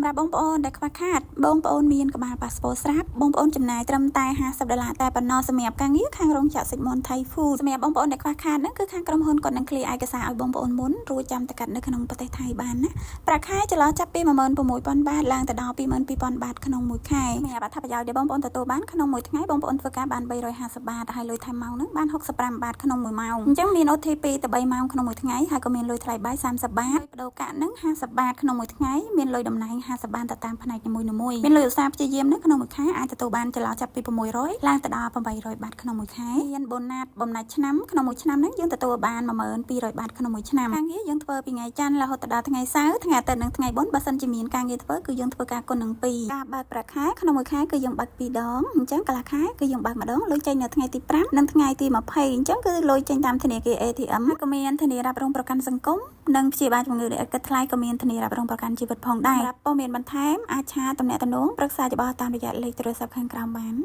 รับបងប្អូនដែលខ្វះខាតបងប្អូនមានក្បាលប៉ាសពតស្រាប់បងប្អូនចំណាយត្រឹមតែ$50តែប៉ុណ្ណោះសម្រាប់ការងារខាងរោងចក្រសិចមន្តថៃហ្វូតសម្រាប់បងប្អូនដែលខ្វះខាតហ្នឹងគឺខាងក្រុមហ៊ុនគាត់នឹងឃ្លៀឯកសារឲ្យបងប្អូនមុនរួចចាំតែកាត់នៅក្នុងប្រទេសថៃបានណាប្រាក់ខែចន្លោះចាប់ពី16,000 បាតឡើងទៅដល់22,000 បាតក្នុងមួយខែសម្រាប់អត្ថប្រយោជន៍ដែលបងប្អូនទទួលបានក្នុងមួយថ្ងៃបងប្អូនធ្វើការបាន350 បាតហើយលុយថែមម៉ោងហ្នឹងបាន65 បាតក្នុងមួយម៉ោងអញ្ចឹងមាន OT 2ទៅ3ម៉ោងក្នុងមួយថ្ងៃហើយក៏មានលុយថ្លៃបាយ30 បាតបដូរកាក់ហ្នឹង50 បាតក្នុងមួយថ្ងៃមានលុយតំណែង50 បាតទៅតាមផ្នែកនីមួយៗមានលុយឧស្សាហ៍ព្យាយាមនៅក្នុងមួយខែអាចទទួលបានចន្លោះចាប់ពី600ឡើងទៅដល់800 បាតក្នុងមួយខែមានបូណាតបំណាច់ឆ្នាំក្នុងមួយឆ្នាំហ្នឹងយើងទទួលបាន1200 បាតក្នុងមួយឆ្នាំការងារយើងធ្វើពីថ្ងៃច័ន្ទរហូតដល់ថ្ងៃសៅរ៍ថ្ងៃអាទិត្យនិងថ្ងៃបុណ្យបើសិនជាមានការងារធ្វើគឺយើងធ្វើការគុណនឹង2ការបើកប្រាក់ខែក្នុងមួយខែគឺយើងបើក2ដងអញ្ចឹងកន្លះខែគឺយើងបើកម្ដងលុយចេញនៅថ្ងៃទី5និងថ្ងៃទី20អញ្ចឹងគឺលុយចេញតាមធនាគារ ATM ហើយក៏មានធានារ៉ាប់រងប្រកាន់សង្គមនិងព្យាបាលជំងឺដែលឥតគិតថ្លៃក៏មានធានារ៉ាប់រងប្រកាន់ជីវិតផងដែរសម្រាប់ព័ត៌មានបន្ថែមអាចឆាតំណែងប្រឹក្សាយោបល់តាមរយៈលេខទូរស័ព្ទខាងក្រោមបាន